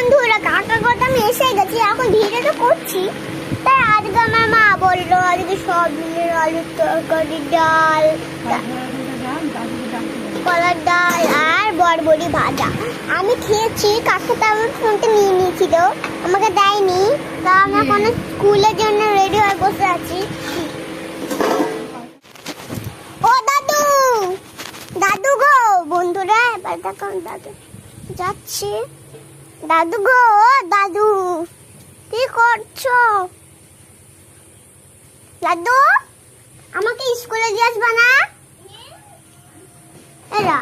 বন্ধুরা, কাকা কথা আমি এসে গেছি, এখন ভিডিওটা করছি। তাই আজকে আমার মা বললো আজকে সয়াবিনের আলুর তরকারি, ডাল, কলার ডাল আর বরবটি ভাজা। আমি খেয়েছি, কাকা তো আমার ফোনটা নিয়ে নিয়েছিল, আমাকে দেয়নি। তা আমি এখন স্কুলের জন্য রেডি হয়ে বসে আছি। ও দাদু, দাদু গো, বন্ধুরা এবার দেখো দাদু যাচ্ছে। দাদু গো, দাদু কি করছো? দাদু, আমাকে স্কুলে দিয়ে আসবা না? এরা